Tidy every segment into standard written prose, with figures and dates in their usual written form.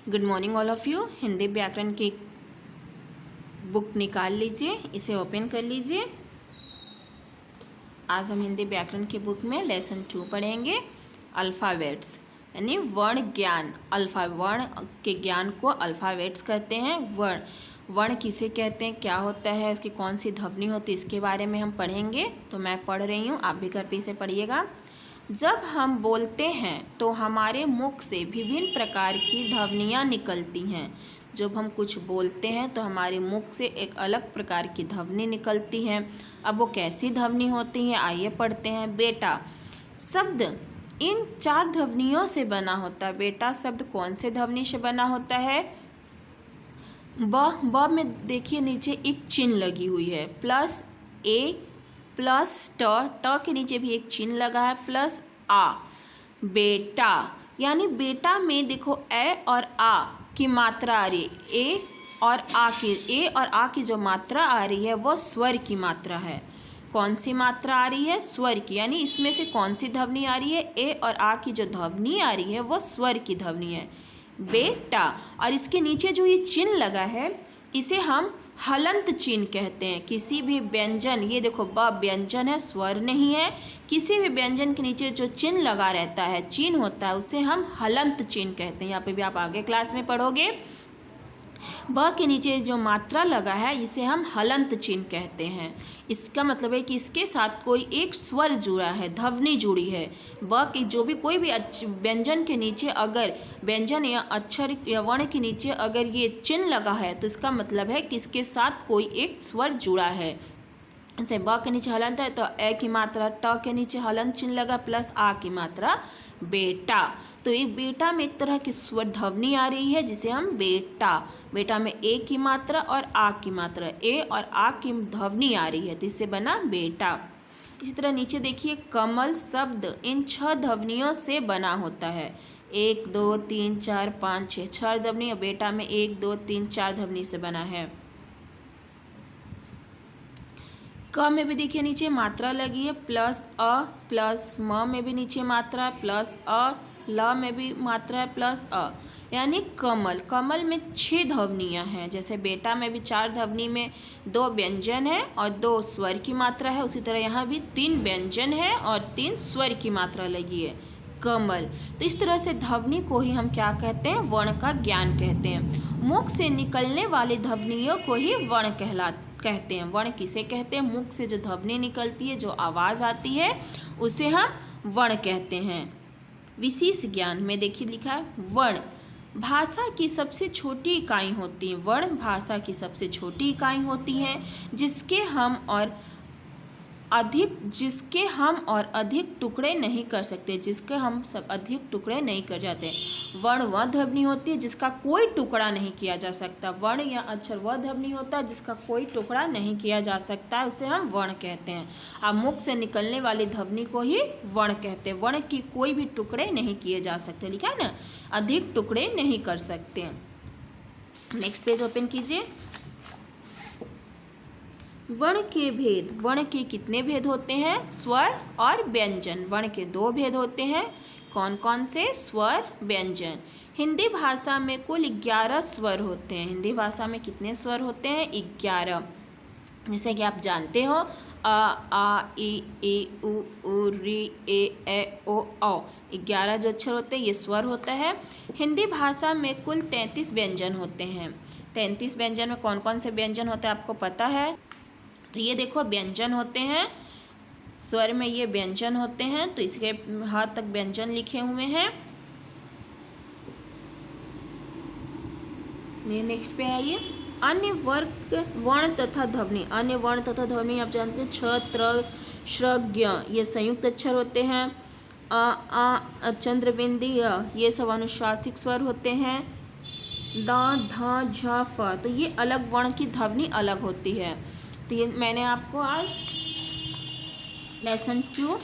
Good morning all of you. Hindi व्याकरण की book निकाल लीजिए, इसे ओपन कर लीजिए। आज हम हिंदी व्याकरण की बुक में लेसन 2 पढ़ेंगे, अल्फ़ाबेट्स यानी वर्ण ज्ञान। वर्ण के ज्ञान को अल्फ़ाबेट्स कहते हैं। वर्ण किसे कहते हैं, क्या होता है, उसकी कौन सी ध्वनि होती है, इसके बारे में हम पढ़ेंगे। तो मैं पढ़ रही हूँ, आप भी घर पे इसे पढ़िएगा। जब हम बोलते हैं तो हमारे मुख से विभिन्न प्रकार की ध्वनियाँ निकलती हैं। जब हम कुछ बोलते हैं तो हमारे मुख से एक अलग प्रकार की ध्वनि निकलती है। अब वो कैसी ध्वनि होती है, आइए पढ़ते हैं। बेटा शब्द इन 4 ध्वनियों से बना होता है। बेटा शब्द कौन से ध्वनि से बना होता है? ब में देखिए नीचे एक चिन्ह लगी हुई है, प्लस ए प्लस ट के नीचे भी एक चिन्ह लगा है, प्लस आ। बेटा यानी बेटा में देखो ए और आ की मात्रा आ रही है। ए और आ की जो मात्रा आ रही है वो स्वर की मात्रा है। कौन सी मात्रा आ रही है? स्वर की। यानी इसमें से कौन सी ध्वनि आ रही है? ए और आ की जो ध्वनि आ रही है वो स्वर की ध्वनि है, बेटा। और इसके नीचे जो ये चिन्ह लगा है इसे हम हलंत चिन्ह कहते हैं। किसी भी व्यंजन, ये देखो ब व्यंजन है, स्वर नहीं है। किसी भी व्यंजन के नीचे जो चिन्ह लगा रहता है, चिन्ह होता है, उसे हम हलंत चिन्ह कहते हैं। यहाँ पे भी आप आगे क्लास में पढ़ोगे। ब के नीचे जो मात्रा लगा है इसे हम हलंत चिन्ह कहते हैं। इसका मतलब है कि इसके साथ कोई एक स्वर जुड़ा है, ध्वनि जुड़ी है। ब की जो भी कोई भी व्यंजन के नीचे अगर व्यंजन या अक्षर या वर्ण के नीचे अगर ये चिन्ह लगा है तो इसका मतलब है कि इसके साथ कोई एक स्वर जुड़ा है। जैसे ब के नीचे हलंत है तो ए की मात्रा, ट के नीचे हलंत चिन्ह लगा, प्लस आ की मात्रा, बेटा। तो ये बेटा में एक तरह की स्वर ध्वनि आ रही है जिसे हम बेटा में ए की मात्रा और आ की मात्रा, ए और आ की ध्वनि आ रही है तो इससे बना बेटा। इसी तरह नीचे देखिए, कमल शब्द इन 6 ध्वनियों से बना होता है। 1 2 3 4 5 6 6 ध्वनि, और बेटा में 1 2 3 4 ध्वनि से बना है। क में भी देखिए नीचे मात्रा लगी है, प्लस अ, प्लस म में भी नीचे मात्रा, प्लस अ, ल में भी मात्रा है, प्लस अ। यानी कमल में 6 ध्वनियाँ हैं। जैसे बेटा में भी 4 ध्वनि में 2 व्यंजन है और 2 स्वर की मात्रा है, उसी तरह यहाँ भी 3 व्यंजन है और 3 स्वर की मात्रा लगी है, कमल। तो इस तरह से ध्वनि को ही हम क्या कहते हैं? वर्ण का ज्ञान कहते हैं। मुख से निकलने वाली ध्वनियों को ही वर्ण कहते हैं। वर्ण किसे कहते हैं? मुख से जो ध्वनि निकलती है, जो आवाज़ आती है, उसे हम वर्ण कहते हैं। विशेष ज्ञान में देखिए लिखा है, वर्ण भाषा की सबसे छोटी इकाई होती है। वर्ण भाषा की सबसे छोटी इकाई होती है जिसके हम और अधिक टुकड़े नहीं कर सकते, जिसके हम सब अधिक टुकड़े नहीं कर जाते। वर्ण वह ध्वनि होती है जिसका कोई टुकड़ा नहीं किया जा सकता। वर्ण या अक्षर वह ध्वनि होता है जिसका कोई टुकड़ा नहीं किया जा सकता, उसे हम वर्ण कहते हैं। अब मुख से निकलने वाली ध्वनि को ही वर्ण कहते हैं। वर्ण की कोई भी टुकड़े नहीं किए जा सकते, लिखा है ना, अधिक टुकड़े नहीं कर सकते। नेक्स्ट पेज ओपन कीजिए। वर्ण के भेद। वर्ण के कितने भेद होते हैं? स्वर और व्यंजन। वर्ण के 2 भेद होते हैं। कौन कौन से? स्वर, व्यंजन। हिंदी भाषा में कुल 11 स्वर होते हैं। हिंदी भाषा में कितने स्वर होते हैं? 11। जैसे कि आप जानते हो, आ ई उ री ए ओ औ, 11 जो अक्षर होते हैं ये स्वर होता है। हिंदी भाषा में कुल 33 व्यंजन होते हैं। 33 व्यंजन में कौन कौन से व्यंजन होते हैं आपको पता है? तो ये देखो व्यंजन होते हैं, स्वर में ये व्यंजन होते हैं, तो इसके हाथ तक व्यंजन लिखे हुए हैं। नेक्स्ट पे आइए, अन्य वर्ण तथा ध्वनि। अन्य वर्ण तथा ध्वनि आप जानते हैं, छ त्र श्र ज्ञ ये संयुक्त अक्षर होते हैं। आ चंद्रबिंदी ये सब अनुश्वासिक स्वर होते हैं। ड ध झ फ तो ये अलग वर्ण की ध्वनि अलग होती है। तो ये मैंने आपको आज लेसन 2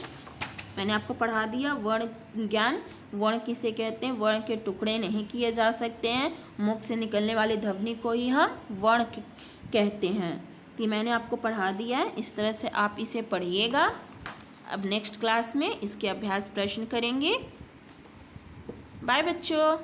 मैंने आपको पढ़ा दिया, वर्ण ज्ञान। वर्ण किसे कहते हैं? वर्ण के टुकड़े नहीं किए जा सकते हैं। मुख से निकलने वाली ध्वनि को ही हम वर्ण कहते हैं। तो मैंने आपको पढ़ा दिया है, इस तरह से आप इसे पढ़िएगा। अब नेक्स्ट क्लास में इसके अभ्यास प्रश्न करेंगे। बाय बच्चों।